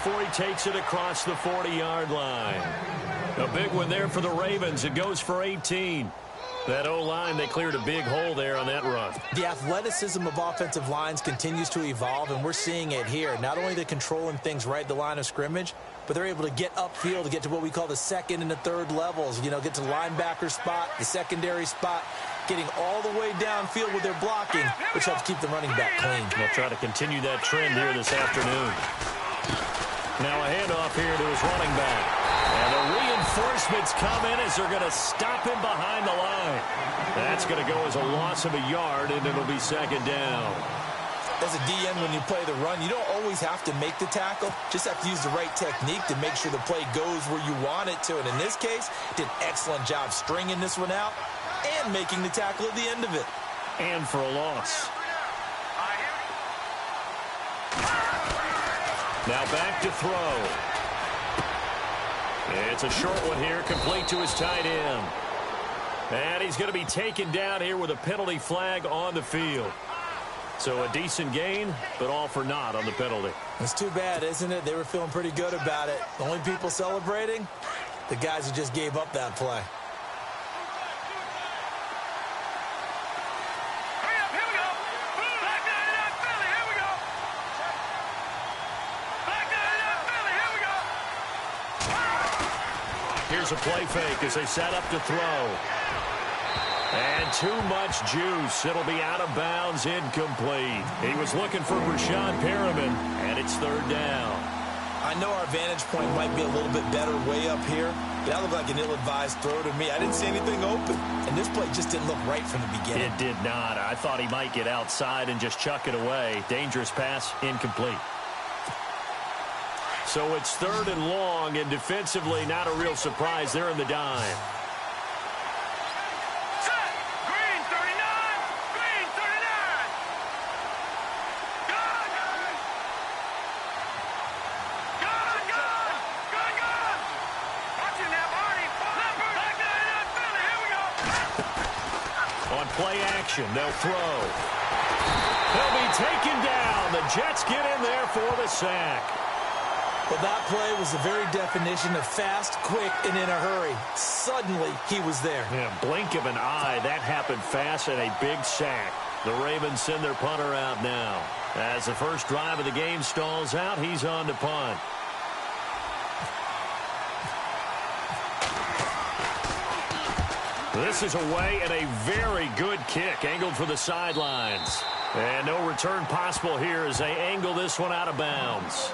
before he takes it across the 40-yard line. A big one there for the Ravens. It goes for 18. That O-line, they cleared a big hole there on that run. The athleticism of offensive lines continues to evolve, and we're seeing it here. Not only are they controlling things right at the line of scrimmage, but they're able to get upfield to get to what we call the second and the third levels. You know, get to the linebacker spot, the secondary spot, getting all the way downfield with their blocking, which helps keep the running back clean. They'll try to continue that trend here this afternoon. Now a handoff here to his running back. And the reinforcements come in as they're going to stop him behind the line. That's going to go as a loss of a yard, and it'll be second down. As a DN, when you play the run, you don't always have to make the tackle. Just have to use the right technique to make sure the play goes where you want it to. And in this case, did an excellent job stringing this one out and making the tackle at the end of it. And for a loss. Now back to throw. It's a short one here, complete to his tight end. And he's going to be taken down here with a penalty flag on the field. So a decent gain, but all for naught on the penalty. It's too bad, isn't it? They were feeling pretty good about it. The only people celebrating, the guys who just gave up that play. Here's a play fake as they set up to throw. And too much juice. It'll be out of bounds, incomplete. He was looking for Brashad Perriman, and it's third down. I know our vantage point might be a little bit better way up here, but that looked like an ill-advised throw to me. I didn't see anything open, and this play just didn't look right from the beginning. It did not. I thought he might get outside and just chuck it away. Dangerous pass, incomplete. So it's third and long, and defensively not a real surprise. They're in the dime. On play action, they'll throw. He'll be taken down. The Jets get in there for the sack. Well, that play was the very definition of fast, quick, and in a hurry. Suddenly, he was there. Yeah, blink of an eye. That happened fast and a big sack. The Ravens send their punter out now. As the first drive of the game stalls out, he's on to punt. This is away and a very good kick, angled for the sidelines. And no return possible here as they angle this one out of bounds.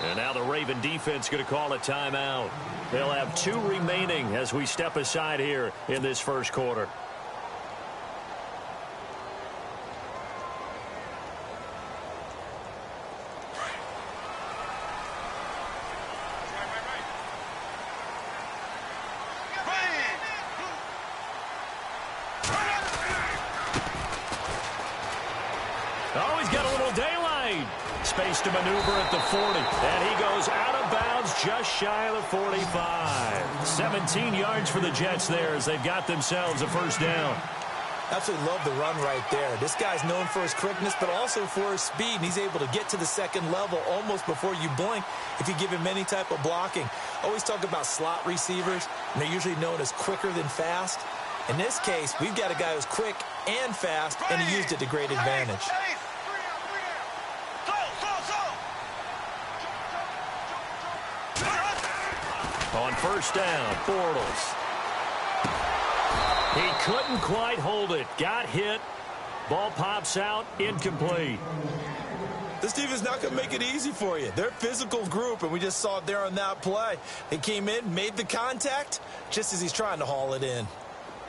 And now the Raven defense going to call a timeout. They'll have 2 remaining as we step aside here in this first quarter. Oh, he's got a little daylight. Space to maneuver at the 40. And he goes out of bounds just shy of the 45. 17 yards for the Jets there as they've got themselves a first down. Absolutely love the run right there. This guy's known for his quickness, but also for his speed. And he's able to get to the second level almost before you blink if you give him any type of blocking. Always talk about slot receivers, and they're usually known as quicker than fast. In this case, we've got a guy who's quick and fast, and he used it to great advantage. On first down, Bortles. He couldn't quite hold it. Got hit. Ball pops out. Incomplete. This team is not going to make it easy for you. They're a physical group, and we just saw it there on that play. They came in, made the contact, just as he's trying to haul it in.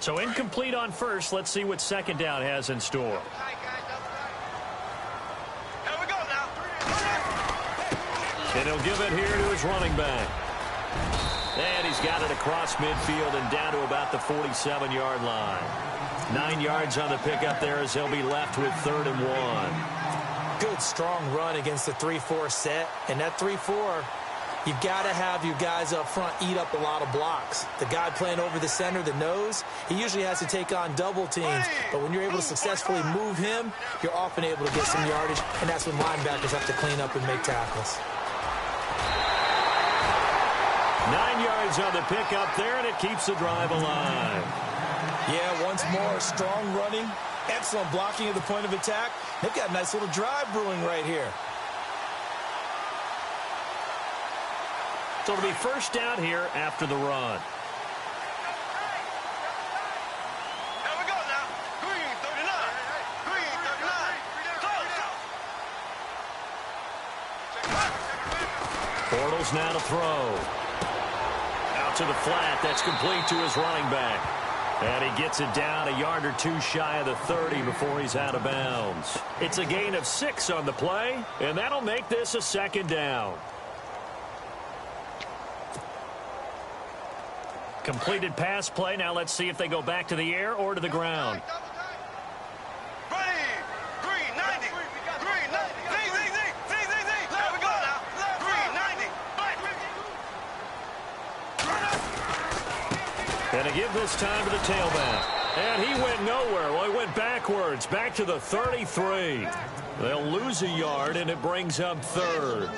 So incomplete on first. Let's see what second down has in store. And he'll give it here to his running back. And he's got it across midfield and down to about the 47-yard line. 9 yards on the pickup there as he'll be left with 3rd and 1. Good, strong run against the 3-4 set. And that 3-4, you've got to have your guys up front eat up a lot of blocks. The guy playing over the center, the nose, he usually has to take on double teams. But when you're able to successfully move him, you're often able to get some yardage. And that's when linebackers have to clean up and make tackles. 9 yards on the pickup there, and it keeps the drive alive. Yeah, once more, strong running, excellent blocking at the point of attack. They've got a nice little drive brewing right here. So it'll be first down here after the run. Here we go now. Green 39. Green 39. Bortles now to throw. Out to the flat. That's complete to his running back. And he gets it down a yard or two shy of the 30 before he's out of bounds. It's a gain of 6 on the play, and that'll make this a 2nd down. Completed pass play. Now let's see if they go back to the air or to the ground. Ready. Green 90. Green 90. Z. There we go now. Green 90. And to give this time to the tailback. And he went nowhere. Well, he went backwards. Back to the 33. They'll lose a yard, and it brings up 3rd.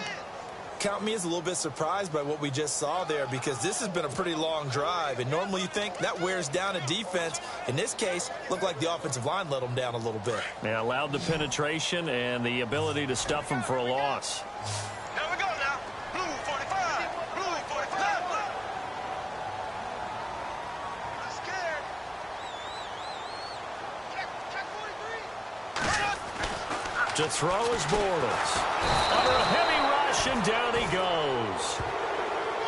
Count me as a little bit surprised by what we just saw there, because this has been a pretty long drive, and normally you think that wears down a defense. In this case, looked like the offensive line let them down a little bit. Yeah, allowed the penetration and the ability to stuff them for a loss. Here we go now. Blue 45. Blue 45. I'm scared. Check 43. To throw is Bortles. Under a heavy rush, and down he goes.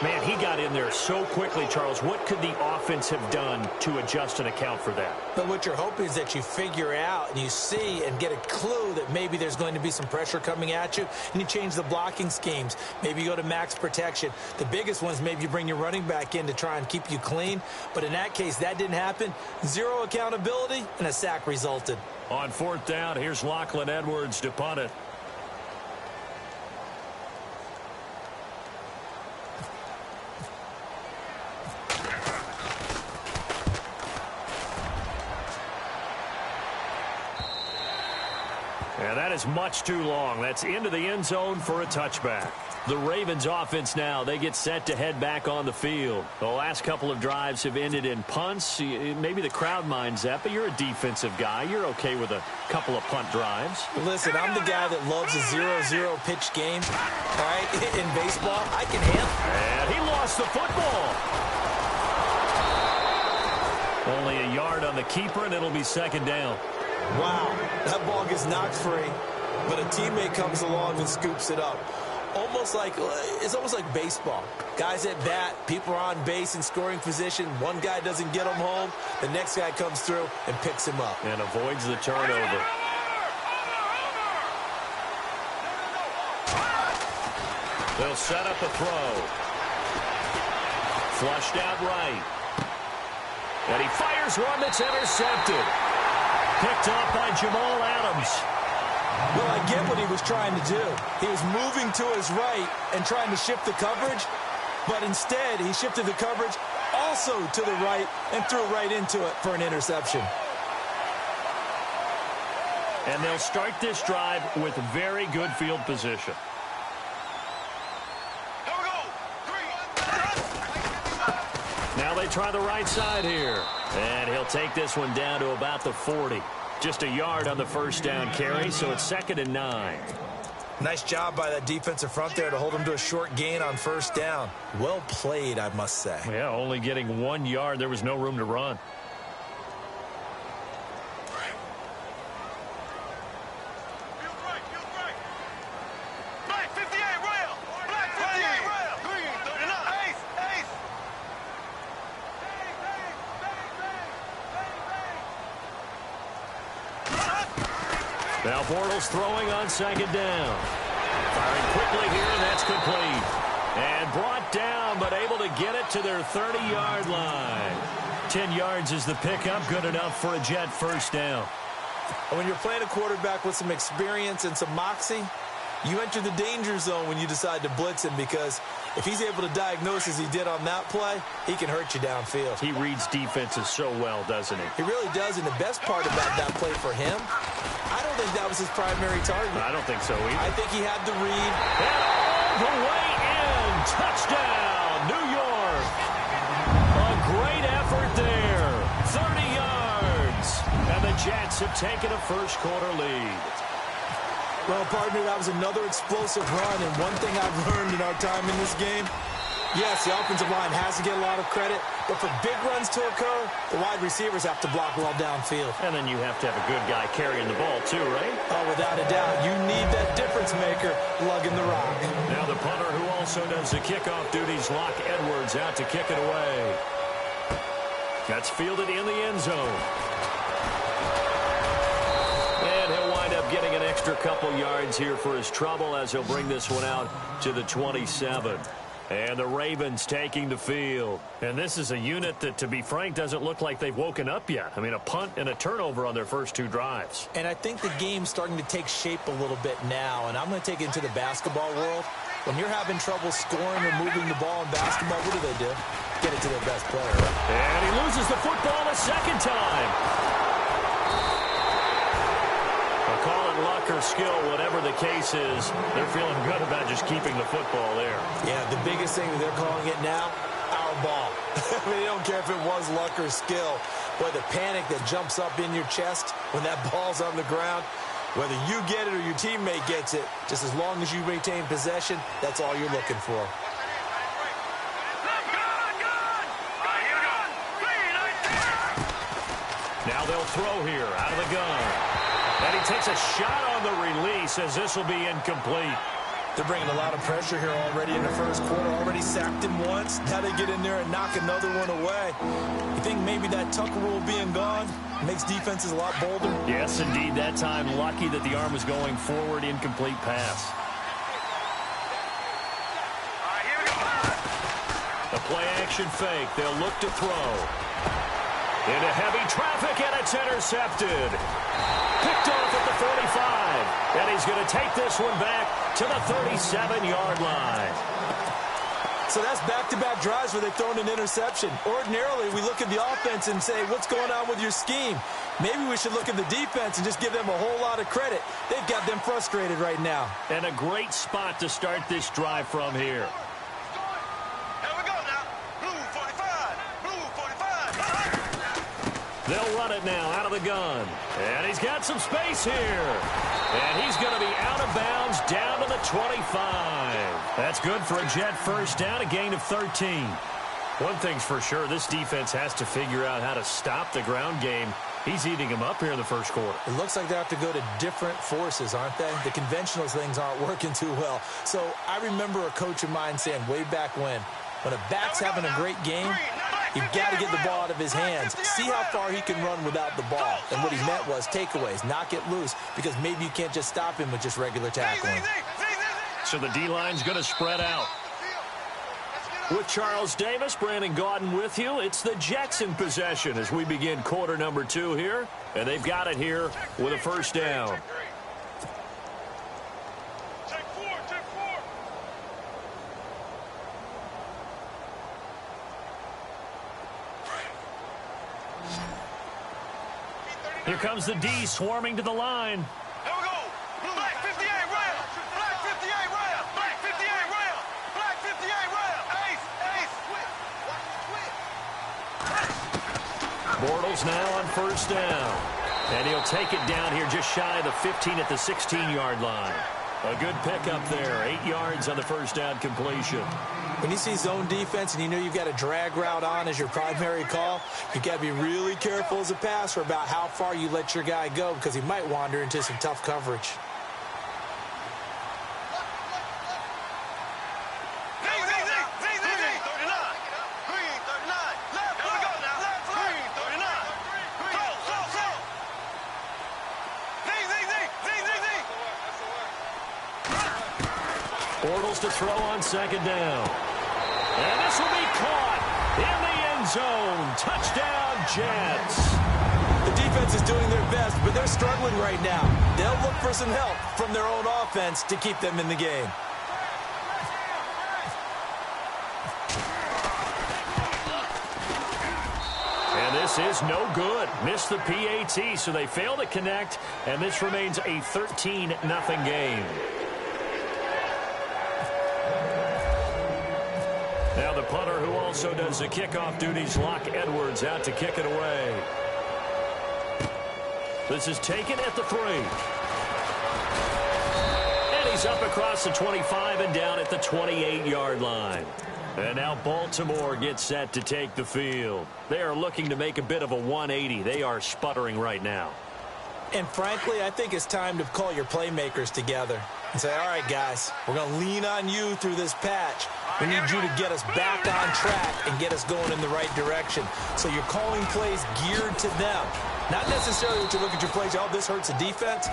Man, he got in there so quickly, Charles. What could the offense have done to adjust and account for that? But what you're hoping is that you figure out and you see and get a clue that maybe there's going to be some pressure coming at you, and you change the blocking schemes. Maybe you go to max protection. The biggest one is maybe you bring your running back in to try and keep you clean. But in that case, that didn't happen. 0 accountability, and a sack resulted. On 4th down, here's Lachlan Edwards to punt it. And that is much too long. That's into the end zone for a touchback. The Ravens offense now, they get set to head back on the field. The last couple of drives have ended in punts. Maybe the crowd minds that, but you're a defensive guy. You're okay with a couple of punt drives. Listen, I'm the guy that loves a 0-0 pitch game. All right, in baseball, I can handle. And he lost the football. Only a yard on the keeper, and it'll be 2nd down. Wow, that ball gets knocked free, but a teammate comes along and scoops it up. It's almost like baseball. Guys at bat, people are on base in scoring position. One guy doesn't get him home. The next guy comes through and picks him up. And avoids the turnover. They'll set up a throw. Flushed out right. And he fires one that's intercepted. Picked up by Jamal Adams. Well, I get what he was trying to do. He was moving to his right and trying to shift the coverage, but instead he shifted the coverage also to the right and threw right into it for an interception. And they'll start this drive with very good field position. Here we go. Now they try the right side here. And he'll take this one down to about the 40. Just a yard on the first down carry, so it's 2nd and 9. Nice job by that defensive front there to hold him to a short gain on first down. Well played, I must say. Yeah, only getting 1 yard. There was no room to run. Black 58 rail. Black 58 rail. Green 39. Ace. Now Bortles throwing on 2nd down. Firing quickly here, and that's complete. And brought down but able to get it to their 30-yard line. 10 yards is the pickup, good enough for a Jet first down. And when you're playing a quarterback with some experience and some moxie, you enter the danger zone when you decide to blitz him, because if he's able to diagnose as he did on that play, he can hurt you downfield. He reads defenses so well, doesn't he? He really does, and the best part about that play for him, I don't think that was his primary target. I don't think so either. I think he had to read. And all the way in. Touchdown, New York. A great effort there. 30 yards. And the Jets have taken a first-quarter lead. Well, partner, that was another explosive run, and one thing I've learned in our time in this game, yes, the offensive line has to get a lot of credit, but for big runs to occur, the wide receivers have to block well downfield. And then you have to have a good guy carrying the ball too, right? Oh, without a doubt. You need that difference maker lugging the rock. Now the punter who also does the kickoff duties, Locke Edwards, out to kick it away. That's fielded in the end zone. And he'll wind up getting an extra couple yards here for his trouble as he'll bring this one out to the 27. And the Ravens taking the field. And this is a unit that, to be frank, doesn't look like they've woken up yet. I mean, a punt and a turnover on their first two drives. And I think the game's starting to take shape a little bit now, and I'm going to take it into the basketball world. When you're having trouble scoring or moving the ball in basketball, what do? Get it to their best player. And he loses the football a second time. Call it luck or skill, whatever the case is, they're feeling good about just keeping the football there. Yeah, the biggest thing that they're calling it now, our ball. I mean, they don't care if it was luck or skill. Boy, the panic that jumps up in your chest when that ball's on the ground, whether you get it or your teammate gets it, just as long as you retain possession, that's all you're looking for. Now they'll throw here out of the gun. And he takes a shot on the release as this will be incomplete. They're bringing a lot of pressure here already in the first quarter. Already sacked him once. Now they get in there and knock another one away. You think maybe that Tucker rule being gone makes defenses a lot bolder? Yes, indeed. That time, lucky that the arm was going forward. Incomplete pass. A play-action fake. They'll look to throw. Into heavy traffic, and it's intercepted. Picked off at the 45. And he's going to take this one back to the 37-yard line. So that's back-to-back drives where they've thrown an interception. Ordinarily, we look at the offense and say, what's going on with your scheme? Maybe we should look at the defense and just give them a whole lot of credit. They've got them frustrated right now. And a great spot to start this drive from here. They'll run it now out of the gun. And he's got some space here. And he's going to be out of bounds down to the 25. That's good for a Jet first down, a gain of 13. One thing's for sure, this defense has to figure out how to stop the ground game. He's eating him up here in the first quarter. It looks like they have to go to different forces, aren't they? The conventional things aren't working too well. So I remember a coach of mine saying way back when a back's having a great game, you've got to get the ball out of his hands. See how far he can run without the ball. And what he meant was takeaways, knock it loose, because maybe you can't just stop him with just regular tackling. So the D-line's going to spread out. With Charles Davis, Brandon Gaudin with you. It's the Jets in possession as we begin quarter number 2 here. And they've got it here with a first down. Here comes the D swarming to the line. Here we go. Black 58 rail. Black 58 rail. Black 58 rail. Black 58 rail. Ace. Ace. Bortles now on first down. And he'll take it down here just shy of the 15 at the 16-yard line. A good pickup there. 8 yards on the first down completion. When you see zone defense and you know you've got a drag route on as your primary call, you've got to be really careful as a passer about how far you let your guy go because he might wander into some tough coverage. Bortles to throw on second down. And this will be caught in the end zone. Touchdown, Jets. The defense is doing their best, but they're struggling right now. They'll look for some help from their own offense to keep them in the game. And this is no good. Missed the PAT, so they fail to connect, and this remains a 13-0 game. Now the punter, who also does the kickoff duties, Locke Edwards, out to kick it away. This is taken at the 3. And he's up across the 25 and down at the 28-yard line. And now Baltimore gets set to take the field. They are looking to make a bit of a 180. They are sputtering right now. And frankly, I think it's time to call your playmakers together and say, all right, guys, we're going to lean on you through this patch. We need you to get us back on track and get us going in the right direction. So you're calling plays geared to them. Not necessarily that you look at your plays, oh, this hurts the defense.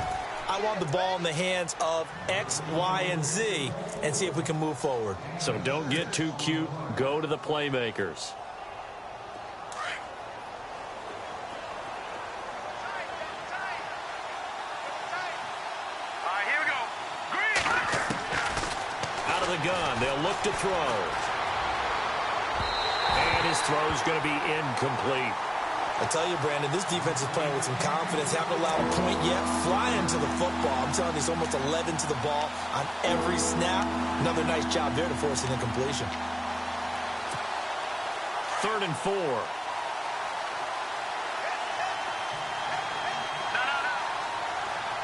I want the ball in the hands of X, Y, and Z and see if we can move forward. So don't get too cute. Go to the playmakers. Here we go. Green. Out of the gun, they'll look to throw. And his throw's going to be incomplete. I tell you, Brandon, this defense is playing with some confidence. Haven't allowed a point yet. Flying to the football. I'm telling you, it's almost 11 to the ball on every snap. Another nice job there to force an incompletion. 3rd and 4.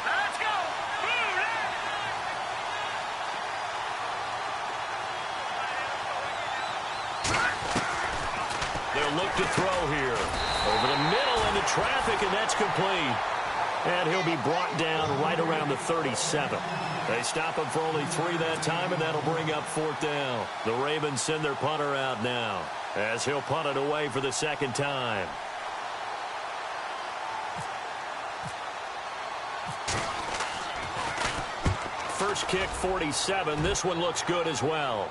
Let's go. They'll look to throw here. Over the middle into traffic, and that's complete. And he'll be brought down right around the 37. They stop him for only 3 that time, and that'll bring up 4th down. The Ravens send their punter out now, as he'll punt it away for the 2nd time. First kick, 47. This one looks good as well.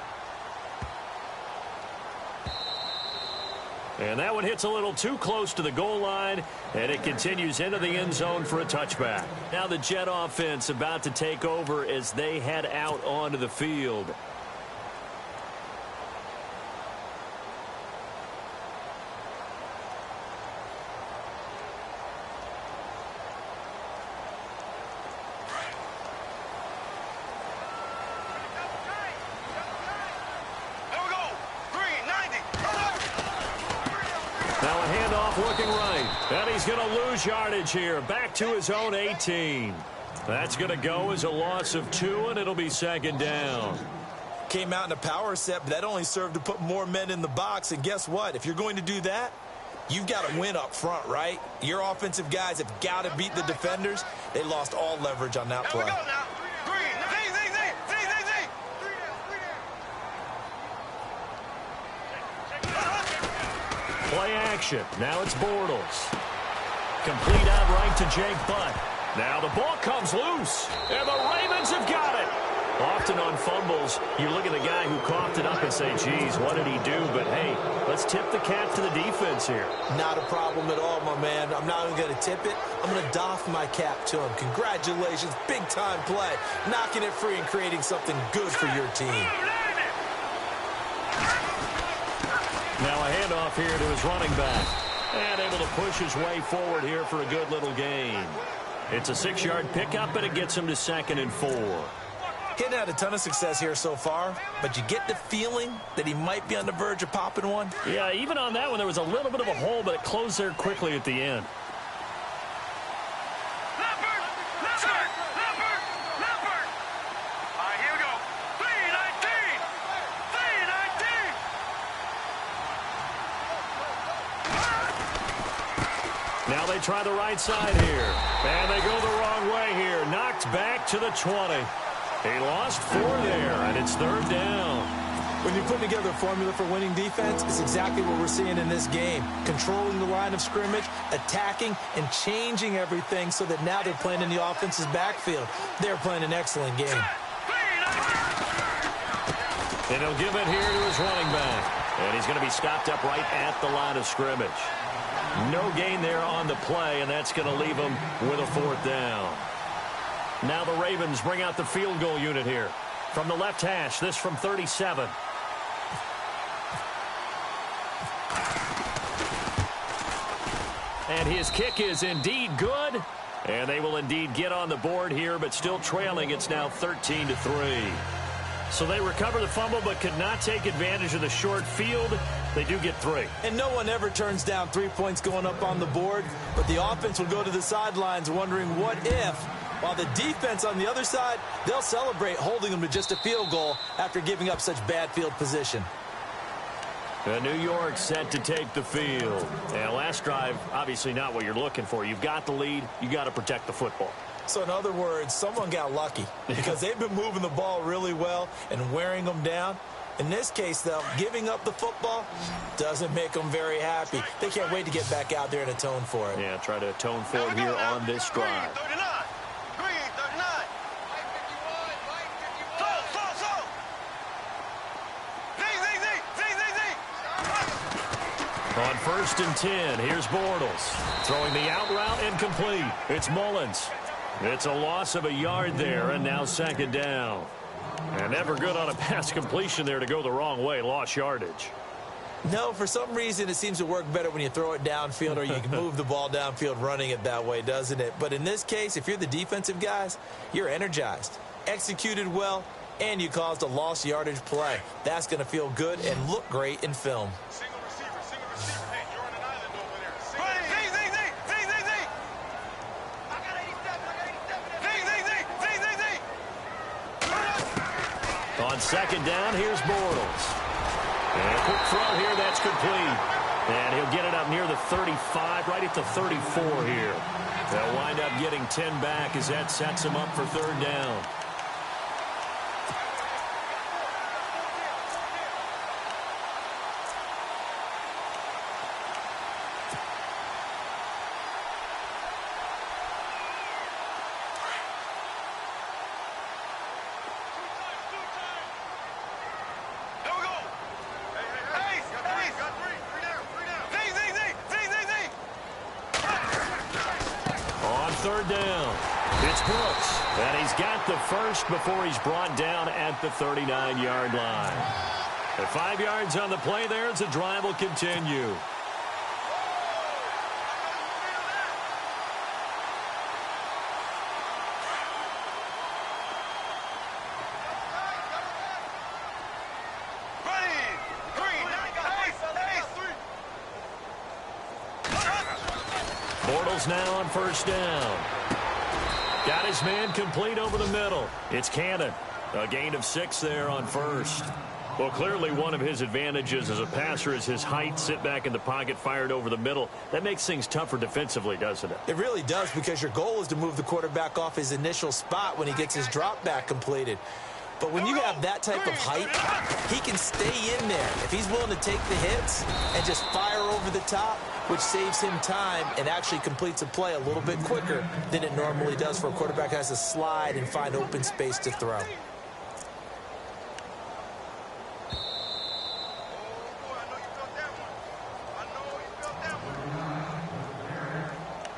And that one hits a little too close to the goal line, and it continues into the end zone for a touchback. Now the Jet offense about to take over as they head out onto the field. Now a handoff looking right. And he's going to lose yardage here. Back to his own 18. That's going to go as a loss of 2, and it'll be 2nd down. Came out in a power set, but that only served to put more men in the box. And guess what? If you're going to do that, you've got to win up front, right? Your offensive guys have got to beat the defenders. They lost all leverage on that play. Play action. Now it's Bortles. Complete out right to Jake Butt. Now the ball comes loose, and the Ravens have got it. Often on fumbles, you look at the guy who coughed it up and say, geez, what did he do? But, hey, let's tip the cap to the defense here. Not a problem at all, my man. I'm not even going to tip it. I'm going to doff my cap to him. Congratulations. Big-time play. Knocking it free and creating something good for your team. Now a handoff here to his running back. And able to push his way forward here for a good little gain. It's a 6-yard pickup, and it gets him to 2nd and 4. Hadn't had a ton of success here so far, but you get the feeling that he might be on the verge of popping one. Yeah, even on that one, there was a little bit of a hole, but it closed there quickly at the end. Now they try the right side here. And they go the wrong way here. Knocked back to the 20. He lost 4 there, and it's 3rd down. When you're putting together a formula for winning defense, it's exactly what we're seeing in this game. Controlling the line of scrimmage, attacking, and changing everything so that now they're playing in the offense's backfield. They're playing an excellent game. And he'll give it here to his running back. And he's going to be stopped up right at the line of scrimmage. No gain there on the play, and that's going to leave him with a 4th down. Now the Ravens bring out the field goal unit here. From the left hash, this from 37. And his kick is indeed good. And they will indeed get on the board here, but still trailing. It's now 13-3. So they recover the fumble, but could not take advantage of the short field. They do get 3. And no one ever turns down 3 points going up on the board, but the offense will go to the sidelines wondering what if, while the defense on the other side, they'll celebrate holding them to just a field goal after giving up such bad field position. New York set to take the field. And last drive, obviously not what you're looking for. You've got the lead. You got to protect the football. So in other words, someone got lucky because they've been moving the ball really well and wearing them down. In this case, though, giving up the football doesn't make them very happy. They can't wait to get back out there and atone for it. Yeah, try to atone for it here on this drive. Green 39. On 1st and 10, here's Bortles. Throwing the out route incomplete. It's Mullins. It's a loss of a yard there, and now 2nd down. And never good on a pass completion there to go the wrong way. Lost yardage. No, for some reason it seems to work better when you throw it downfield or you can move the ball downfield running it that way, doesn't it? But in this case, if you're the defensive guys, you're energized, executed well, and you caused a lost yardage play. That's going to feel good and look great in film. Single receiver. Hey, you're on an island over there. Z. I got 87. On 2nd down, here's Bortles. And a quick throw here, that's complete. And he'll get it up near the 35, right at the 34 here. They'll wind up getting 10 back as that sets him up for 3rd down. And he's got the first before he's brought down at the 39-yard line. At 5 yards on the play there as the drive will continue. Bortles now on 1st down. Got his man complete over the middle. It's Cannon. A gain of 6 there on 1st. Well, clearly one of his advantages as a passer is his height. Sit back in the pocket, fired over the middle. That makes things tougher defensively, doesn't it? It really does, because your goal is to move the quarterback off his initial spot when he gets his drop back completed. But when you have that type of height, he can stay in there. If he's willing to take the hits and just fire over the top, which saves him time and actually completes a play a little bit quicker than it normally does for a quarterback who has to slide and find open space to throw.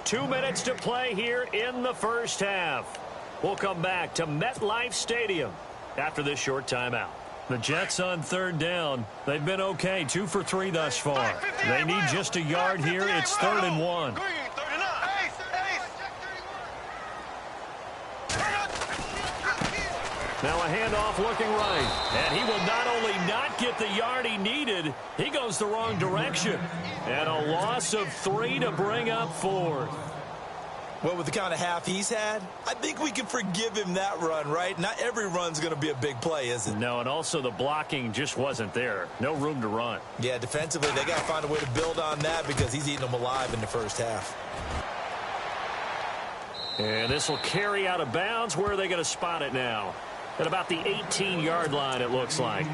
2 minutes to play here in the 1st half. We'll come back to MetLife Stadium after this short timeout. The Jets on 3rd down. They've been okay, 2 for 3 thus far. They need just a yard here. It's 3rd and 1. Now a handoff looking right. And he will not only not get the yard he needed, he goes the wrong direction. And a loss of 3 to bring up 4th. Well, with the kind of half he's had, I think we can forgive him that run, right? Not every run's going to be a big play, is it? No, and also the blocking just wasn't there. No room to run. Yeah, defensively, they got to find a way to build on that because he's eating them alive in the 1st half. And this will carry out of bounds. Where are they going to spot it now? At about the 18-yard line, it looks like.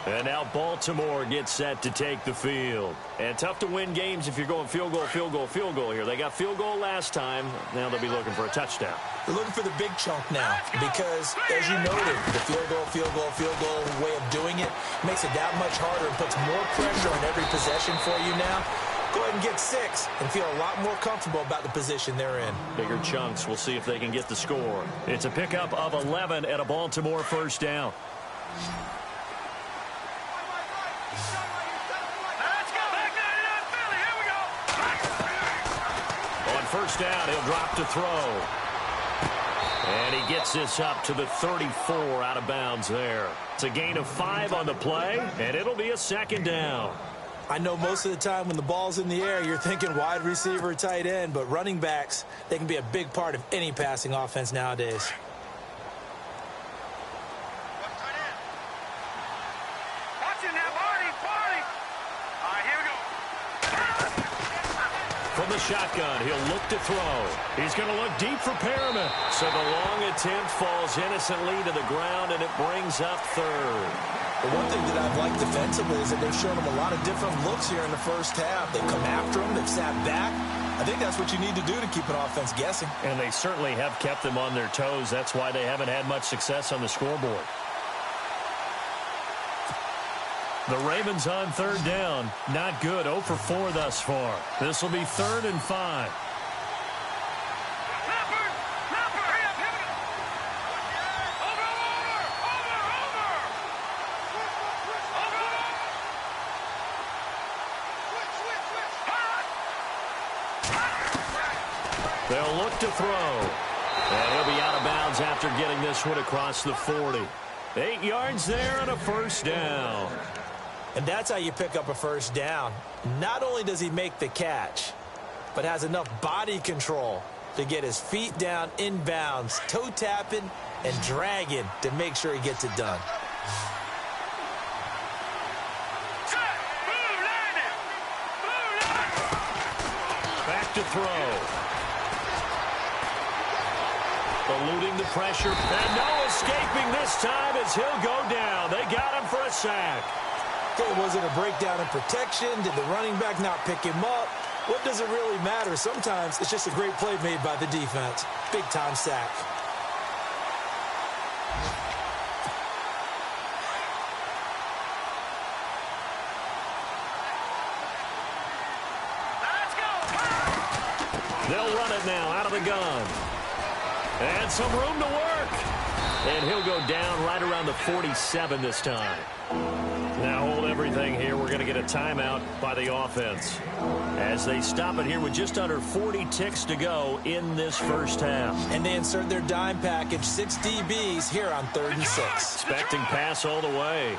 And now Baltimore gets set to take the field. And tough to win games if you're going field goal, field goal, field goal here. They got field goal last time. Now they'll be looking for a touchdown. They're looking for the big chunk now because, as you noted, the field goal, field goal, field goal way of doing it makes it that much harder and puts more pressure on every possession for you now. Go ahead and get 6 and feel a lot more comfortable about the position they're in. Bigger chunks. We'll see if they can get the score. It's a pickup of 11 and a Baltimore first down. On first down, he'll drop to throw. And he gets this up to the 34 out of bounds there. It's a gain of 5 on the play, and it'll be a second down. I know most of the time when the ball's in the air, you're thinking wide receiver, tight end, but running backs, they can be a big part of any passing offense nowadays. From the shotgun, he'll look to throw. He's going to look deep for Perriman. So the long attempt falls innocently to the ground, and it brings up third. The one thing that I've liked defensively is that they've shown them a lot of different looks here in the first half. They've come after him. They've sat back. I think that's what you need to do to keep an offense guessing. And they certainly have kept them on their toes. That's why they haven't had much success on the scoreboard. The Ravens on third down. Not good. 0 for 4 thus far. This will be 3rd and 5. They'll look to throw. And he'll be out of bounds after getting this one across the 40. 8 yards there and a first down. And that's how you pick up a first down. Not only does he make the catch, but has enough body control to get his feet down inbounds, toe tapping and dragging to make sure he gets it done. Back to throw. Eluding the pressure. And no escaping this time as he'll go down. They got him for a sack. Was it a breakdown in protection? Did the running back not pick him up? What does it really matter? Sometimes it's just a great play made by the defense. Big-time sack. They'll run it now out of the gun. And some room to work. And he'll go down right around the 47 this time. Now hold everything here. We're going to get a timeout by the offense as they stop it here with just under 40 ticks to go in this first half. And they insert their dime package, 6 DBs here on 3rd and 6. Expecting pass all the way.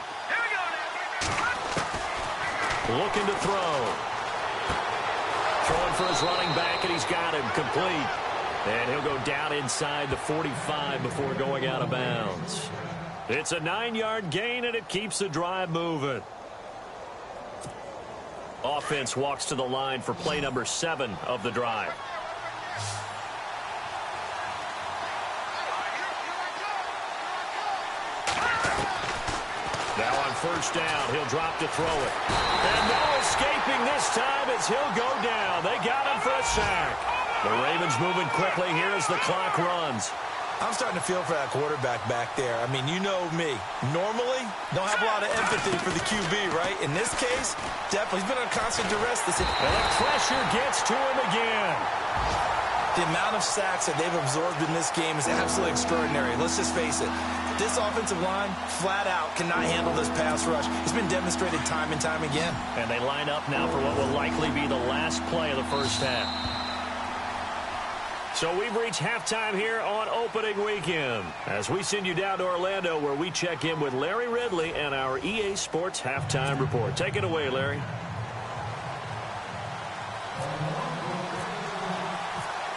Looking to throw. Throwing for his running back, and he's got him complete. And he'll go down inside the 45 before going out of bounds. It's a 9-yard gain, and it keeps the drive moving. Offense walks to the line for play number 7 of the drive. Now on first down, he'll drop to throw it. And no escaping this time as he'll go down. They got him for a sack. The Ravens moving quickly here as the clock runs. I'm starting to feel for that quarterback back there. I mean, you know me. Normally, don't have a lot of empathy for the QB, right? In this case, definitely. He's been under constant duress. And the pressure gets to him again. The amount of sacks that they've absorbed in this game is absolutely extraordinary. Let's just face it. This offensive line, flat out, cannot handle this pass rush. It's been demonstrated time and time again. And they line up now for what will likely be the last play of the first half. So we've reached halftime here on opening weekend as we send you down to Orlando where we check in with Larry Ridley and our EA Sports Halftime Report. Take it away, Larry.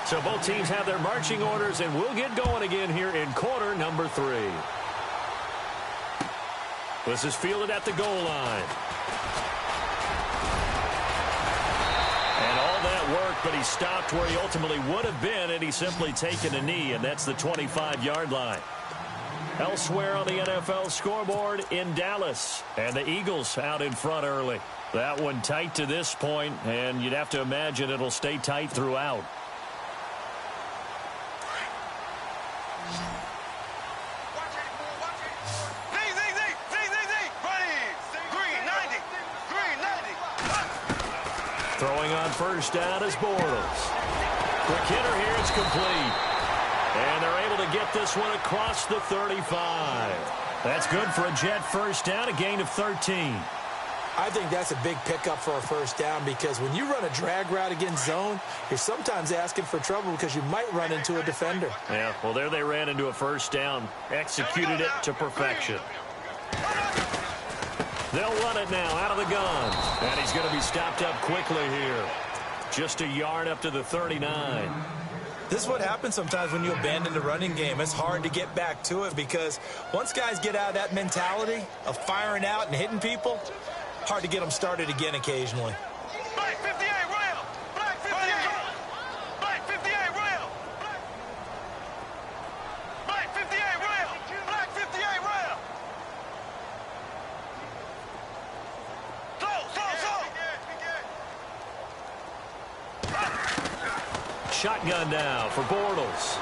So both teams have their marching orders, and we'll get going again here in quarter number 3. This is fielded at the goal line. And all that work, but he stopped where he ultimately would have been, and he's simply taken a knee, and that's the 25-yard line. Elsewhere on the NFL scoreboard in Dallas, and the Eagles out in front early. That one tight to this point, and you'd have to imagine it'll stay tight throughout. Throwing on first down is Bortles. Quick hitter here, it's complete. And they're able to get this one across the 35. That's good for a Jet first down, a gain of 13. I think that's a big pickup for a first down because when you run a drag route against zone, you're sometimes asking for trouble because you might run into a defender. Yeah, well, there they ran into a first down, executed it to perfection. They'll run it now out of the gun. And he's going to be stopped up quickly here. Just a yard up to the 39. This is what happens sometimes when you abandon the running game. It's hard to get back to it because once guys get out of that mentality of firing out and hitting people, hard to get them started again occasionally. Black 58 rail. Black 58. Black 58 rail. Black 58 rail. Black 58 rail. Shotgun now for Bortles.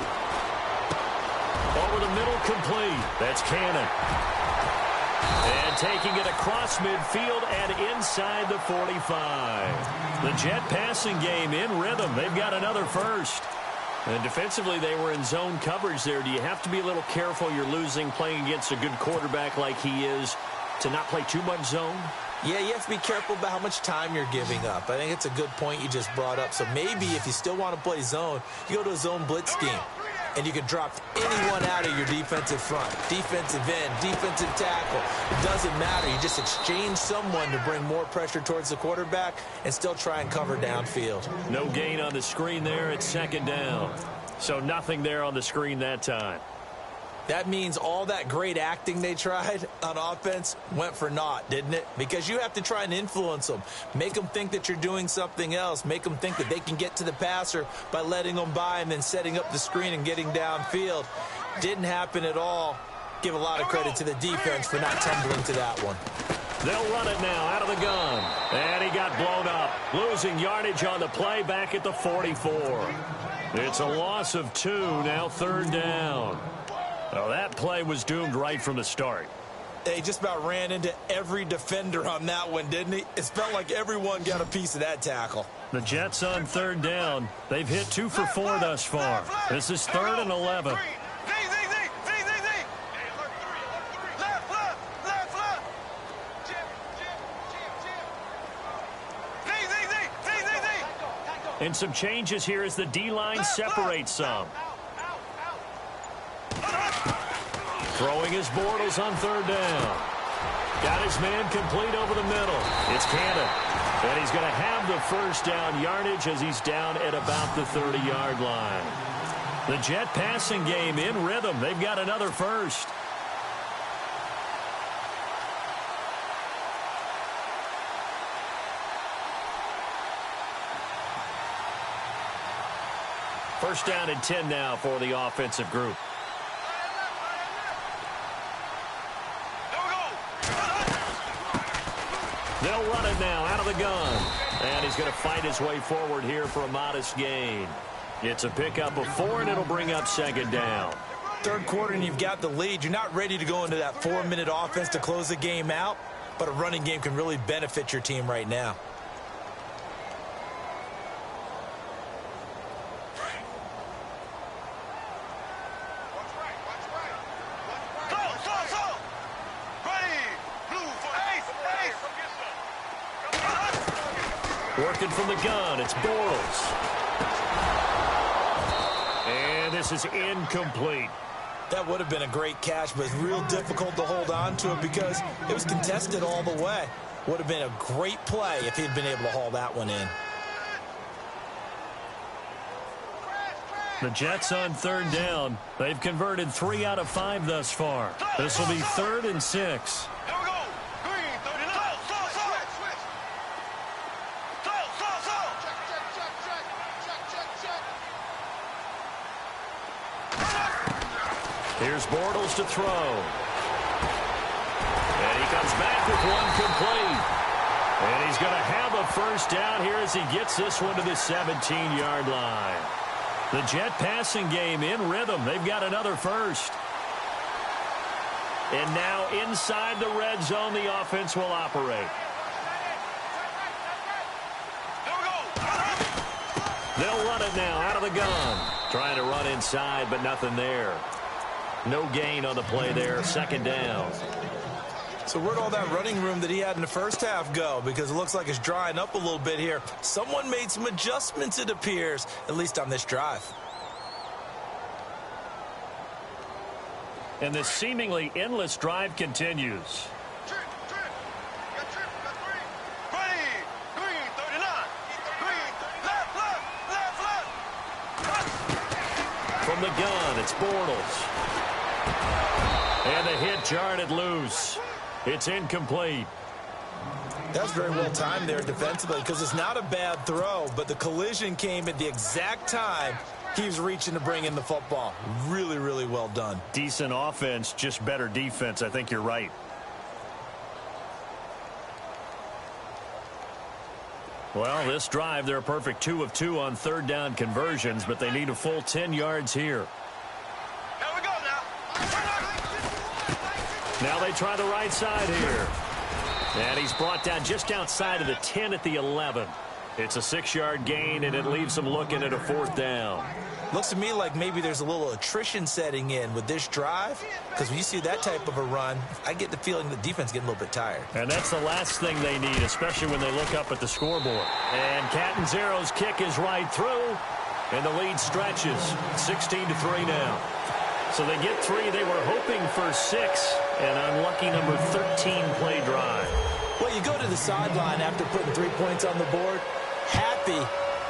Over the middle, complete. That's Cannon. And taking it across midfield and inside the 45. The Jet passing game in rhythm. They've got another first. And defensively, they were in zone coverage there. Do you have to be a little careful? You're losing playing against a good quarterback like he is to not play too much zone? Yeah, you have to be careful about how much time you're giving up. I think it's a good point you just brought up. So maybe if you still want to play zone, you go to a zone blitz scheme. And you can drop anyone out of your defensive front. Defensive end, defensive tackle. It doesn't matter. You just exchange someone to bring more pressure towards the quarterback and still try and cover downfield. No gain on the screen there at second down. So nothing there on the screen that time. That means all that great acting they tried on offense went for naught, didn't it? Because you have to try and influence them. Make them think that you're doing something else. Make them think that they can get to the passer by letting them by and then setting up the screen and getting downfield. Didn't happen at all. Give a lot of credit to the defense for not tumbling to that one. They'll run it now out of the gun. And he got blown up. Losing yardage on the play back at the 44. It's a loss of 2, now third down. Well, that play was doomed right from the start. They just about ran into every defender on that one, didn't he? It felt like everyone got a piece of that tackle. The Jets on third down. They've hit 2 for 4 thus far. This is 3rd and 11. And some changes here as the D-line separates some. Throwing his Bortles on third down. Got his man complete over the middle. It's Cannon. And he's going to have the first down yardage as he's down at about the 30-yard line. The Jet passing game in rhythm. They've got another first. First down and 10 now for the offensive group. They'll run it now out of the gun. And he's going to fight his way forward here for a modest gain. It's a pickup of 4, and it'll bring up second down. Third quarter, and you've got the lead. You're not ready to go into that 4-minute offense to close the game out, but a running game can really benefit your team right now. Working from the gun, it's Bortles. And this is incomplete. That would have been a great catch, but it's real difficult to hold on to it because it was contested all the way. Would have been a great play if he'd been able to haul that one in. The Jets on third down. They've converted 3 out of 5 thus far. This will be 3rd and 6. Here's Bortles to throw. And he comes back with one complete. And he's going to have a first down here as he gets this one to the 17-yard line. The Jet passing game in rhythm. They've got another first. And now inside the red zone, the offense will operate. They'll run it now out of the gun. Trying to run inside, but nothing there. No gain on the play there. Second down. So where'd all that running room that he had in the first half go? Because it looks like it's drying up a little bit here. Someone made some adjustments, it appears, at least on this drive. And this seemingly endless drive continues. From the gun, it's Bortles. And the hit jarred it loose. It's incomplete. That's very well timed there defensively because it's not a bad throw, but the collision came at the exact time he was reaching to bring in the football. Really, really well done. Decent offense, just better defense. I think you're right. Well, this drive, they're a perfect 2 of 2 on third down conversions, but they need a full 10 yards here. Here we go now. Now they try the right side here. And he's brought down just outside of the 10 at the 11. It's a 6-yard gain, and it leaves them looking at a fourth down. Looks to me like maybe there's a little attrition setting in with this drive, because when you see that type of a run, I get the feeling the defense is getting a little bit tired. And that's the last thing they need, especially when they look up at the scoreboard. And Catanzaro's kick is right through, and the lead stretches. 16-3 now. So they get 3. They were hoping for 6. An unlucky number 13 play drive. Well, you go to the sideline after putting 3 points on the board, happy,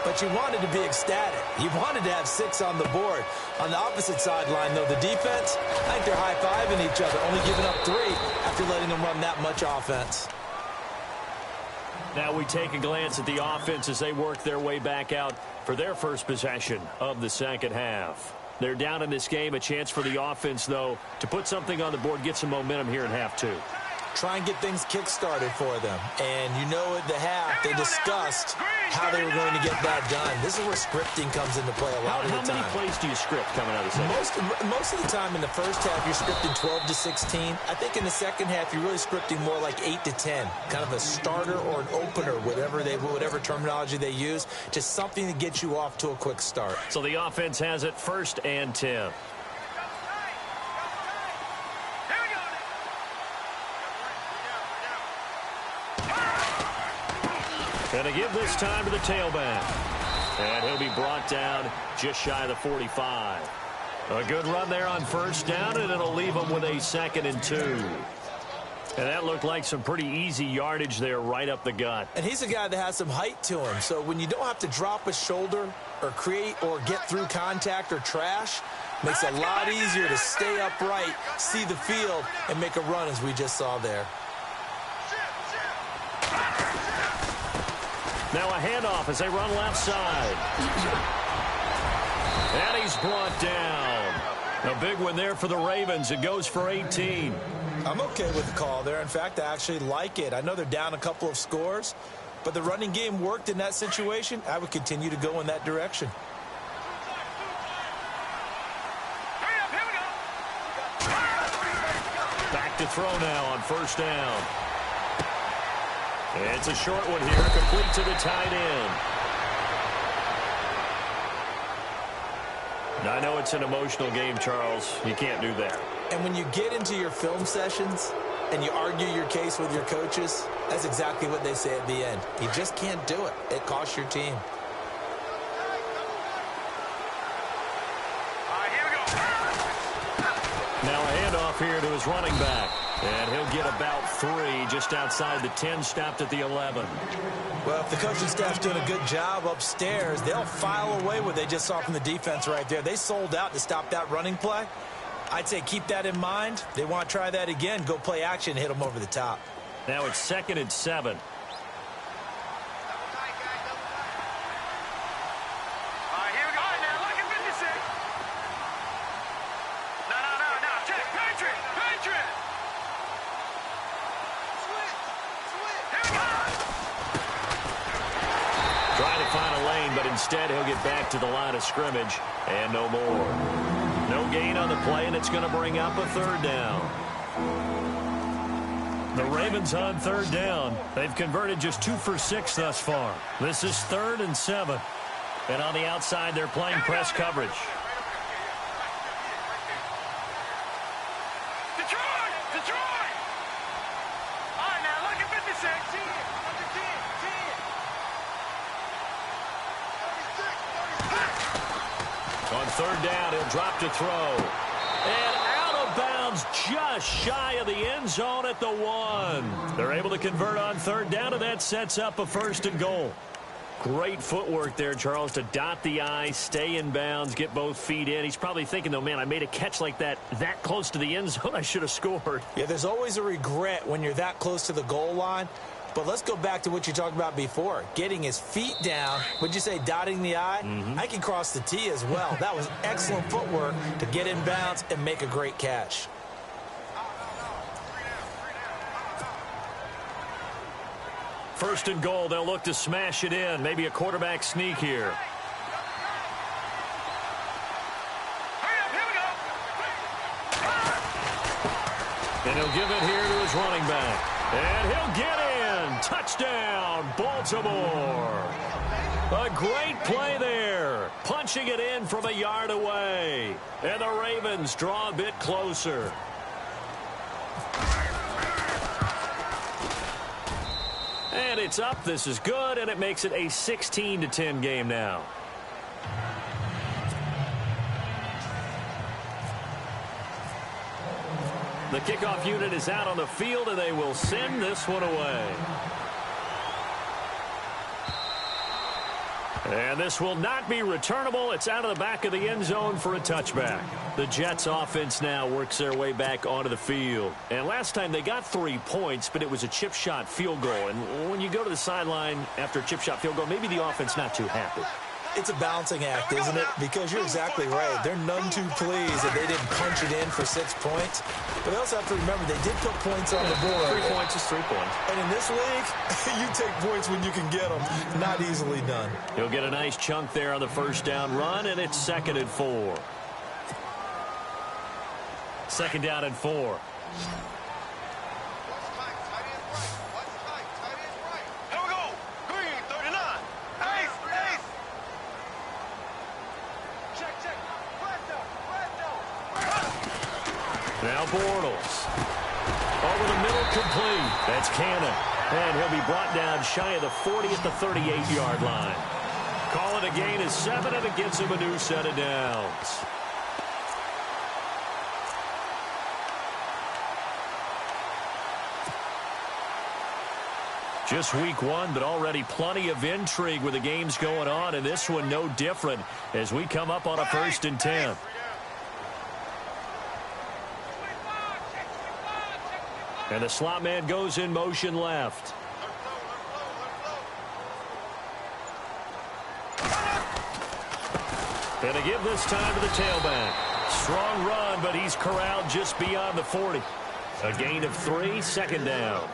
but you wanted to be ecstatic. You wanted to have 6 on the board. On the opposite sideline, though, the defense, I think they're high-fiving each other, only giving up 3 after letting them run that much offense. Now we take a glance at the offense as they work their way back out for their first possession of the second half. They're down in this game. A chance for the offense, though, to put something on the board, get some momentum here in half 2. Try and get things kick-started for them. And you know at the half, they discussed how they were going to get that done. This is where scripting comes into play a lot of the time. How many plays do you script coming out of the second? Most of the time in the first half, you're scripting 12 to 16. I think in the second half, you're really scripting more like 8 to 10. Kind of a starter or an opener, whatever terminology they use. Just something to get you off to a quick start. So the offense has it 1st and 10. And to give this time to the tailback. And he'll be brought down just shy of the 45. A good run there on first down, and it'll leave him with a 2nd and 2. And that looked like some pretty easy yardage there right up the gut. And he's a guy that has some height to him. So when you don't have to drop a shoulder or create or get through contact or trash, makes it a lot easier to stay upright, see the field, and make a run as we just saw there. Now a handoff as they run left side. And he's brought down. A big one there for the Ravens. It goes for 18. I'm okay with the call there. In fact, I actually like it. I know they're down a couple of scores, but the running game worked in that situation. I would continue to go in that direction. Back to throw now on first down. It's a short one here, complete to the tight end. Now, I know it's an emotional game, Charles. You can't do that. And when you get into your film sessions and you argue your case with your coaches, that's exactly what they say at the end. You just can't do it. It costs your team. Now a handoff here to his running back. And he'll get about 3 just outside the 10, stopped at the 11. Well, if the coaching staff's doing a good job upstairs, they'll file away what they just saw from the defense right there. They sold out to stop that running play. I'd say keep that in mind. They want to try that again. Go play action, hit them over the top. Now it's 2nd and 7. but instead he'll get back to the line of scrimmage and no more. No gain on the play, and it's going to bring up a third down. The Ravens on third down. They've converted just 2 for 6 thus far. This is 3rd and 7. And on the outside, they're playing press coverage. On third down, he'll drop to throw. And out of bounds just shy of the end zone at the 1. They're able to convert on third down, and that sets up a 1st and goal. Great footwork there, Charles, to dot the I, stay in bounds, get both feet in. He's probably thinking, though, man, I made a catch like that close to the end zone. I should have scored. Yeah, there's always a regret when you're that close to the goal line. But let's go back to what you talked about before. Getting his feet down. Would you say dotting the I? I can cross the T as well. That was excellent footwork to get in bounds and make a great catch. First and goal, they'll look to smash it in. Maybe a quarterback sneak here. And he'll give it here to his running back. And he'll get in. Touchdown, Baltimore. A great play there. Punching it in from a yard away. And the Ravens draw a bit closer. And it's up. This is good, and it makes it a 16-10 game now. The kickoff unit is out on the field, and they will send this one away. And this will not be returnable. It's out of the back of the end zone for a touchback. The Jets offense now works their way back onto the field. And last time they got 3 points, but it was a chip shot field goal. And when you go to the sideline after a chip shot field goal, maybe the offense not too happy. It's a balancing act, isn't it? Because you're exactly right. They're none too pleased that they didn't punch it in for 6 points. But they also have to remember they did put points on the board. 3 points is 3 points. And in this league, you take points when you can get them. Not easily done. He'll get a nice chunk there on the first down run, and it's 2nd and 4. 2nd down and 4. Now Bortles. Over the middle, complete. That's Cannon. And he'll be brought down shy of the 40 at the 38-yard line. Call it a gain of 7, and it gets him a new set of downs. Just week 1, but already plenty of intrigue with the games going on, and this one no different as we come up on a 1st and 10. And the slot man goes in motion left. And a give this time to the tailback. Strong run, but he's corralled just beyond the 40. A gain of 3, 2nd down.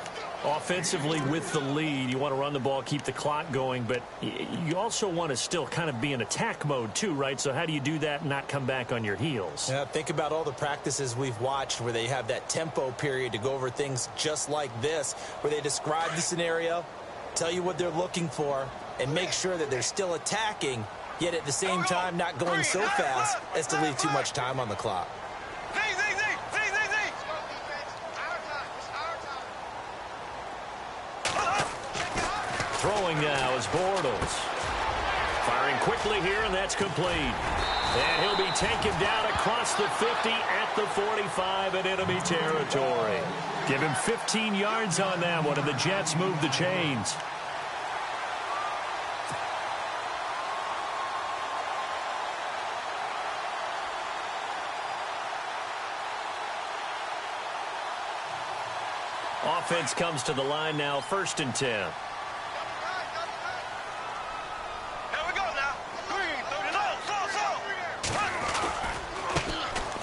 Offensively with the lead, you want to run the ball, keep the clock going, but you also want to still kind of be in attack mode too, right? So how do you do that and not come back on your heels? Yeah, think about all the practices we've watched where they have that tempo period to go over things just like this, where they describe the scenario, tell you what they're looking for, and make sure that they're still attacking, yet at the same time not going so fast as to leave too much time on the clock. Throwing now is Bortles. Firing quickly here, and that's complete. And he'll be taken down across the 50 at the 45 in enemy territory. Give him 15 yards on that one, and the Jets move the chains. Offense comes to the line now, 1st and 10.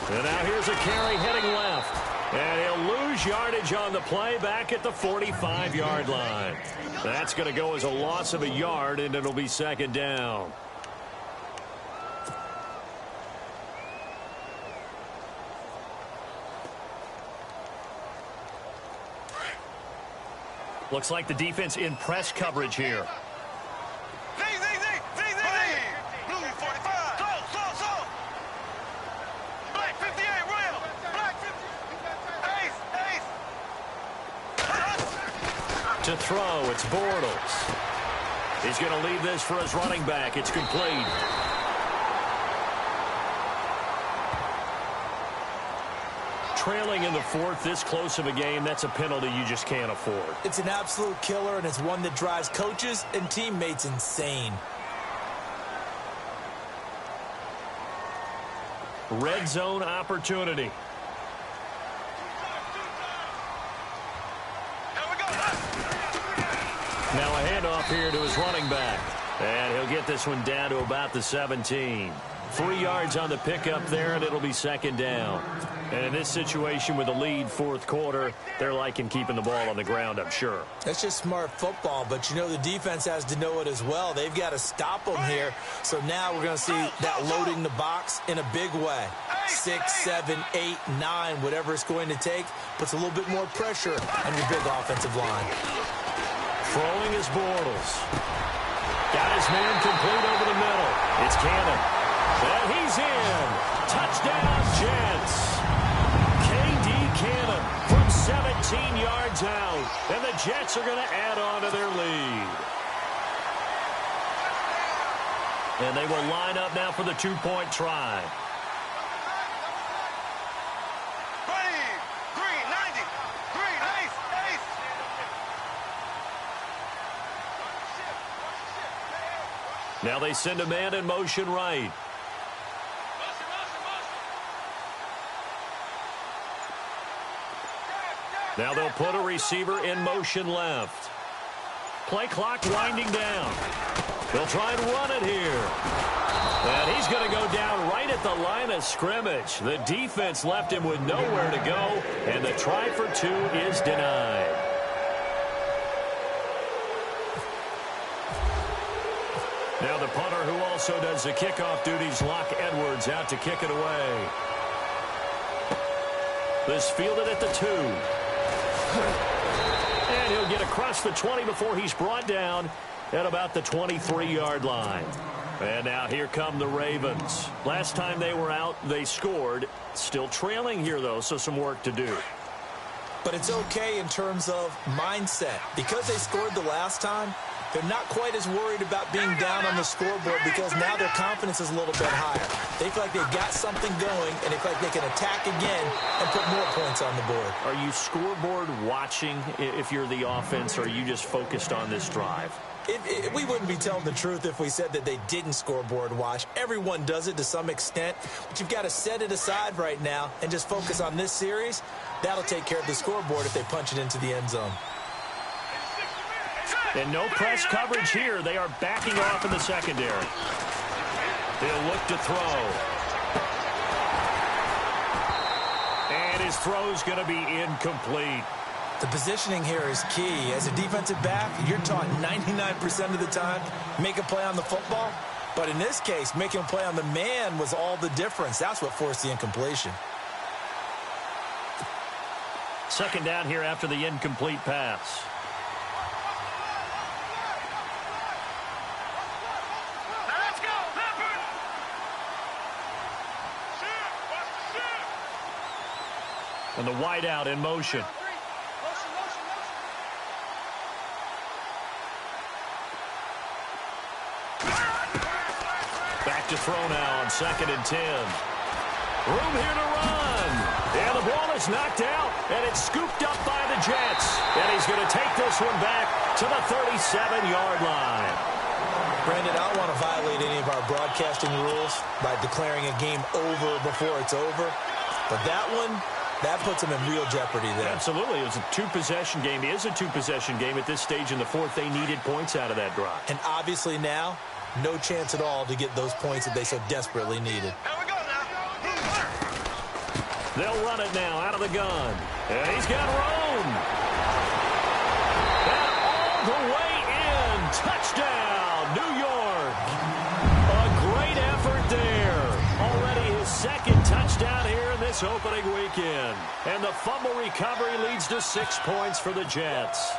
And now here's a carry heading left. And he'll lose yardage on the play back at the 45-yard line. That's going to go as a loss of a yard, and it'll be second down. Looks like the defense in press coverage here. To throw, it's Bortles. He's going to leave this for his running back. It's complete. Trailing in the fourth, this close of a game, that's a penalty you just can't afford. It's an absolute killer, and it's one that drives coaches and teammates insane. Red zone opportunity. Now a handoff here to his running back. And he'll get this one down to about the 17. 3 yards on the pickup there, and it'll be second down. And in this situation with the lead fourth quarter, they're liking keeping the ball on the ground, I'm sure. That's just smart football, but you know the defense has to know it as well. They've got to stop them here. So now we're going to see that loading the box in a big way. 6, 7, 8, 9, whatever it's going to take, puts a little bit more pressure on your big offensive line. Throwing is Bortles. Got his man complete over the middle. It's Cannon. And he's in. Touchdown, Jets. K.D. Cannon from 17 yards out. And the Jets are going to add on to their lead. And they will line up now for the two-point try. Now they send a man in motion right. Now they'll put a receiver in motion left. Play clock winding down. They'll try and run it here. And he's going to go down right at the line of scrimmage. The defense left him with nowhere to go, and the try for two is denied. Now the punter who also does the kickoff duties, Locke Edwards, out to kick it away. This fielded at the 2. And he'll get across the 20 before he's brought down at about the 23-yard line. And now here come the Ravens. Last time they were out, they scored. Still trailing here, though, so some work to do. But it's okay in terms of mindset. Because they scored the last time, they're not quite as worried about being down on the scoreboard because now their confidence is a little bit higher. They feel like they've got something going, and they feel like they can attack again and put more points on the board. Are you scoreboard watching if you're the offense, or are you just focused on this drive? We wouldn't be telling the truth if we said that they didn't scoreboard watch. Everyone does it to some extent, but you've got to set it aside right now and just focus on this series. That'll take care of the scoreboard if they punch it into the end zone. And no press coverage here. They are backing off in the secondary. They'll look to throw. And his throw's going to be incomplete. The positioning here is key. As a defensive back, you're taught 99% of the time, make a play on the football. But in this case, making a play on the man was all the difference. That's what forced the incompletion. Second down here after the incomplete pass. And the wideout in motion. Back to throw now on 2nd and 10. Room here to run. And the ball is knocked out, and it's scooped up by the Jets. And he's going to take this one back to the 37-yard line. Brandon, I don't want to violate any of our broadcasting rules by declaring a game over before it's over. But that one, that puts them in real jeopardy there. Absolutely. It was a two-possession game. It is a two-possession game at this stage in the fourth. They needed points out of that drive. And obviously now, no chance at all to get those points that they so desperately needed. They'll run it now out of the gun. And he's got room. And all the way in. Touchdown, New York. A great effort there. Already his second touchdown here in this opening weekend. And the fumble recovery leads to 6 points for the Jets.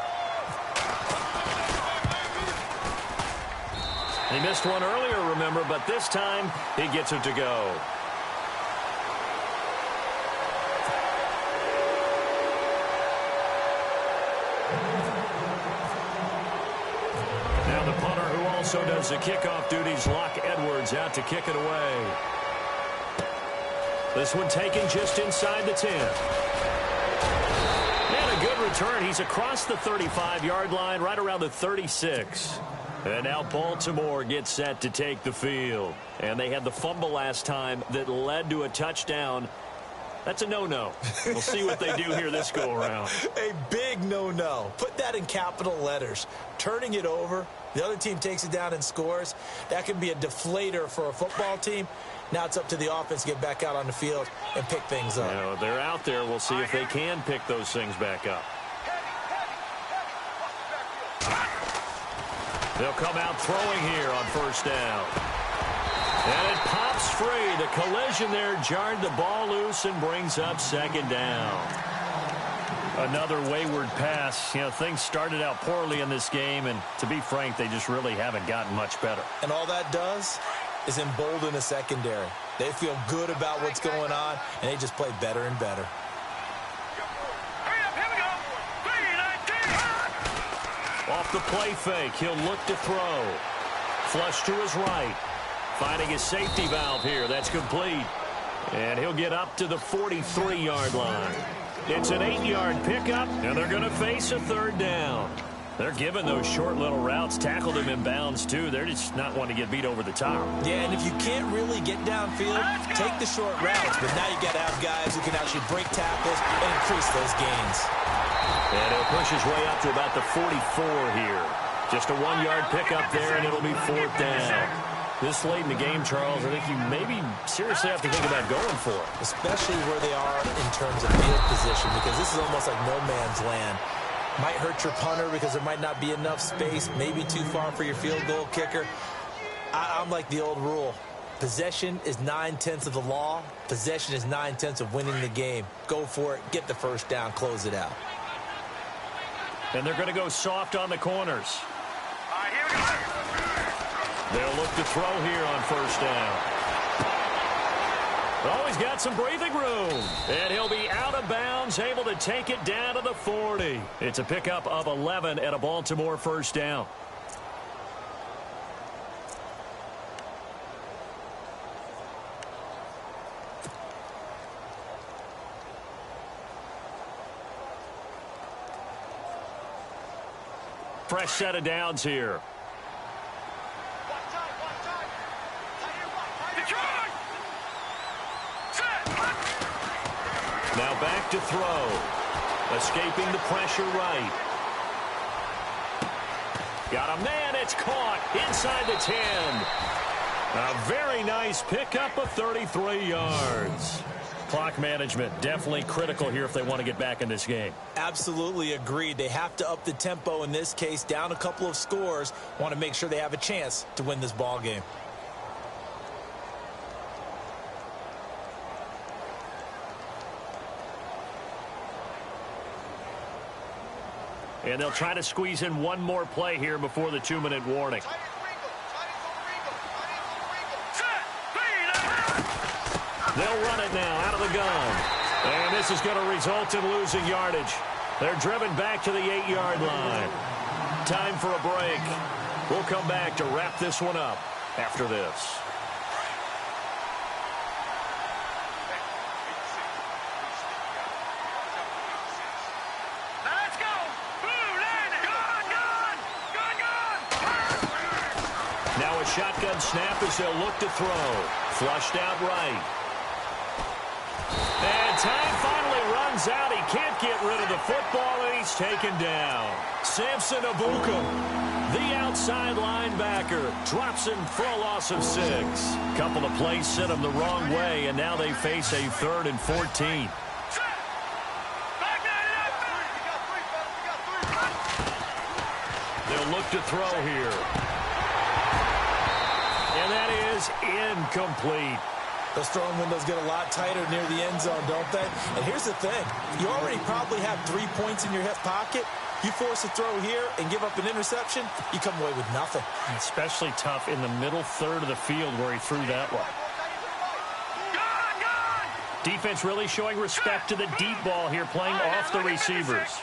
He missed one earlier, remember, but this time he gets it to go. Now the punter, who also does the kickoff duties, Locke Edwards, out to kick it away. This one taken just inside the 10. And a good return. He's across the 35-yard line, right around the 36. And now Baltimore gets set to take the field. And they had the fumble last time that led to a touchdown. That's a no-no. We'll see what they do here this go-around. A big no-no. Put that in capital letters. Turning it over, the other team takes it down and scores. That can be a deflator for a football team. Now it's up to the offense to get back out on the field and pick things up. You know, they're out there. We'll see if they can pick those things back up. They'll come out throwing here on first down. And it pops free. The collision there jarred the ball loose and brings up second down. Another wayward pass. You know, things started out poorly in this game, and to be frank, they just really haven't gotten much better. And all that does is embolden the secondary. They feel good about what's going on, and they just play better and better. Off the play fake, he'll look to throw. Flush to his right. Finding his safety valve here. That's complete. And he'll get up to the 43-yard line. It's an 8-yard pickup, and they're going to face a third down. They're giving those short little routes. Tackled him in bounds, too. They're just not wanting to get beat over the top. Yeah, and if you can't really get downfield, take the short routes. But now you got to have guys who can actually break tackles and increase those gains. And he'll push his way up to about the 44 here. Just a 1-yard pickup there, and it'll be fourth down. This late in the game, Charles, I think you maybe seriously have to think about going for it. Especially where they are in terms of field position, because this is almost like no man's land. Might hurt your punter because there might not be enough space, maybe too far for your field goal kicker. I'm like the old rule. Possession is 9/10 of the law. Possession is 9/10 of winning the game. Go for it, get the first down, close it out. And they're going to go soft on the corners. They'll look to throw here on first down. Oh, he's got some breathing room. And he'll be out of bounds, able to take it down to the 40. It's a pickup of 11 at a Baltimore first down. Fresh set of downs here. Now back to throw. Escaping the pressure right. Got a man. It's caught inside the 10. A very nice pickup of 33 yards. Clock management definitely critical here if they want to get back in this game. Absolutely agreed. They have to up the tempo in this case, down a couple of scores. Want to make sure they have a chance to win this ball game. And they'll try to squeeze in one more play here before the 2-minute warning. They'll run it now out of the gun. And this is going to result in losing yardage. They're driven back to the 8-yard line. Time for a break. We'll come back to wrap this one up after this. Now a shotgun snap as they'll look to throw. Flushed out right. And time finally runs out. He can't get rid of the football, and he's taken down. Samson Abuka, the outside inside linebacker. Drops him for a loss of 6. Couple of plays sent him the wrong way, and now they face a 3rd and 14. They'll look to throw here. And that is incomplete. Those throwing windows get a lot tighter near the end zone, don't they? And here's the thing. You already probably have 3 points in your hip pocket. You force a throw here and give up an interception, you come away with nothing. Especially tough in the middle third of the field where he threw that one. Defense really showing respect to the deep ball here, playing off the receivers.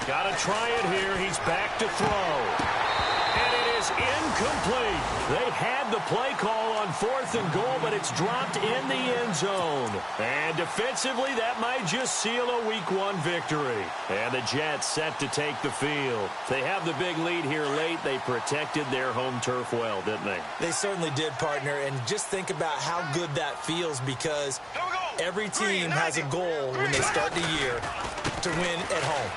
Got to try it here. He's back to throw. And it is incomplete. They had the play call on 4th and goal, but it's dropped in the end zone. And defensively, that might just seal a Week 1 victory. And the Jets set to take the field. They have the big lead here late. They protected their home turf well, didn't they? They certainly did, partner. And just think about how good that feels, because every team has a goal when they start the year to win at home.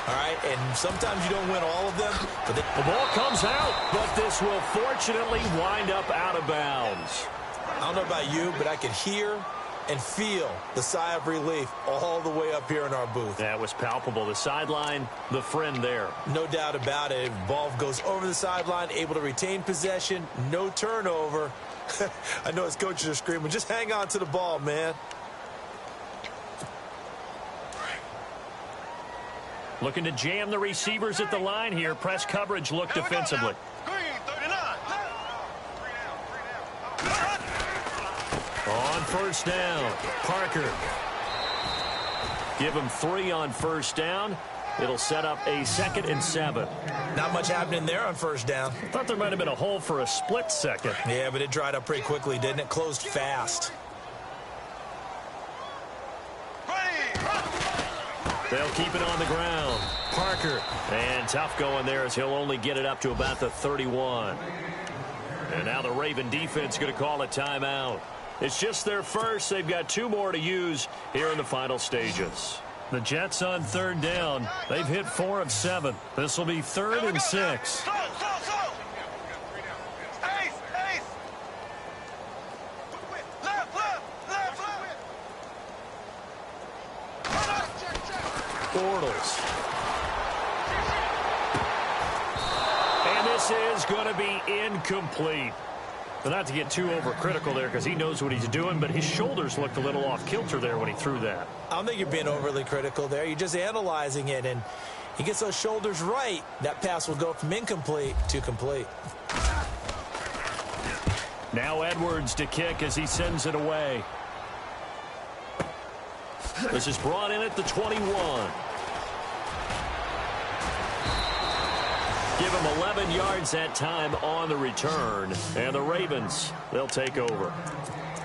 All right, and sometimes you don't win all of them. But the ball comes out, but this will fortunately wind up out of bounds. I don't know about you, but I could hear and feel the sigh of relief all the way up here in our booth. That was palpable. The sideline, the friend there. No doubt about it. Ball goes over the sideline, able to retain possession, no turnover. I know his coaches are screaming, just hang on to the ball, man. Looking to jam the receivers at the line here. Press coverage look defensively. On 1st down, Parker. Give him 3 on 1st down. It'll set up a 2nd and 7. Not much happening there on 1st down. I thought there might have been a hole for a split second. Yeah, but it dried up pretty quickly, didn't it? Closed fast. They'll keep it on the ground. Parker. And tough going there as he'll only get it up to about the 31. And now the Raven defense going to call a timeout. It's just their first. They've got 2 more to use here in the final stages. The Jets on 3rd down. They've hit 4 of 7. This will be 3rd and 6. Bortles. And this is going to be incomplete. But not to get too overcritical there, because he knows what he's doing, but his shoulders looked a little off kilter there when he threw that. I don't think you're being overly critical there. You're just analyzing it, and he gets those shoulders right. That pass will go from incomplete to complete. Now Edwards to kick as he sends it away. This is brought in at the 21. Give him 11 yards that time on the return. And the Ravens, they'll take over.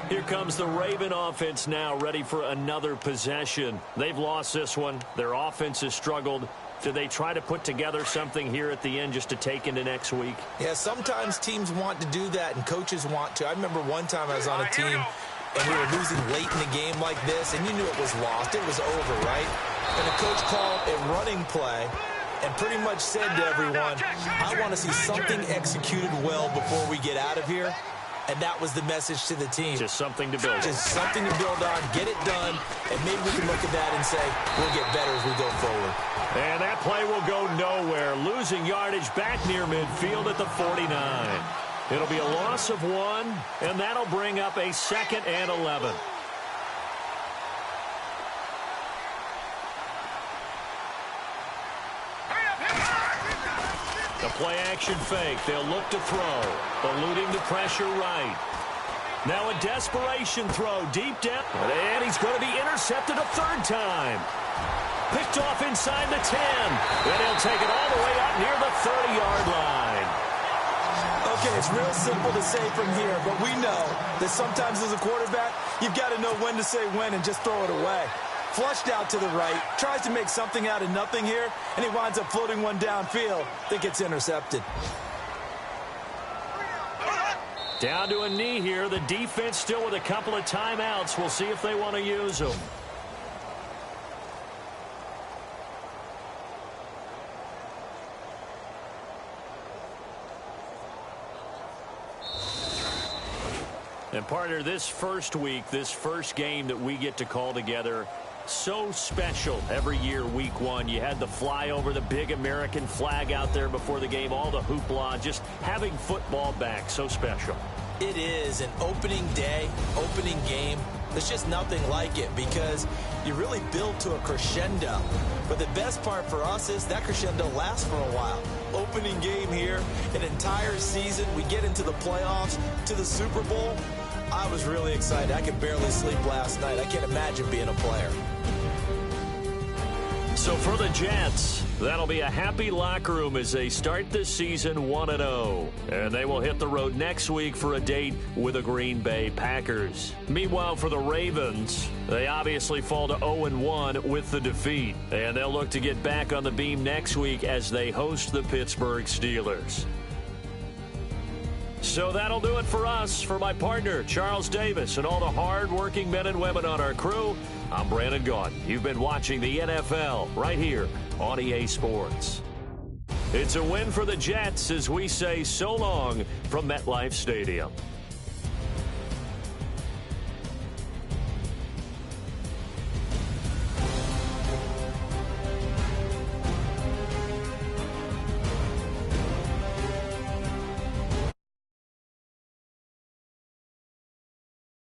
Here comes the Raven offense now, ready for another possession. They've lost this one. Their offense has struggled. Do they try to put together something here at the end just to take into next week? Yeah, sometimes teams want to do that and coaches want to. I remember one time I was on a team and we were losing late in the game like this, and you knew it was lost. It was over, right? And the coach called a running play and pretty much said to everyone, I want to see something executed well before we get out of here. And that was the message to the team. Just something to build on. Just something to build on, get it done, and maybe we can look at that and say, we'll get better as we go forward. And that play will go nowhere. Losing yardage back near midfield at the 49. It'll be a loss of 1, and that'll bring up a 2nd and 11. The play action fake. They'll look to throw. Eluding the pressure right. Now a desperation throw deep down. And he's going to be intercepted a 3rd time. Picked off inside the 10. And he'll take it all the way out near the 30-yard line. Okay, it's real simple to say from here, but we know that sometimes as a quarterback, you've got to know when to say when and just throw it away. Flushed out to the right. Tries to make something out of nothing here, and he winds up floating one downfield that gets intercepted. Down to a knee here. The defense still with a couple of timeouts. We'll see if they want to use them. And partner, this first week, this first game that we get to call together, so special every year, week one. You had the flyover, the big American flag out there before the game, all the hoopla, just having football back, so special. It is an opening day, opening game. There's just nothing like it because you really build to a crescendo. But the best part for us is that crescendo lasts for a while. Opening game here, an entire season. We get into the playoffs, to the Super Bowl. I was really excited. I could barely sleep last night. I can't imagine being a player. So for the Jets, that'll be a happy locker room as they start this season 1-0. And they will hit the road next week for a date with the Green Bay Packers. Meanwhile, for the Ravens, they obviously fall to 0-1 with the defeat. And they'll look to get back on the beam next week as they host the Pittsburgh Steelers. So that'll do it for us. For my partner, Charles Davis, and all the hard-working men and women on our crew, I'm Brandon Gaudin. You've been watching the NFL right here on EA Sports. It's a win for the Jets as we say so long from MetLife Stadium.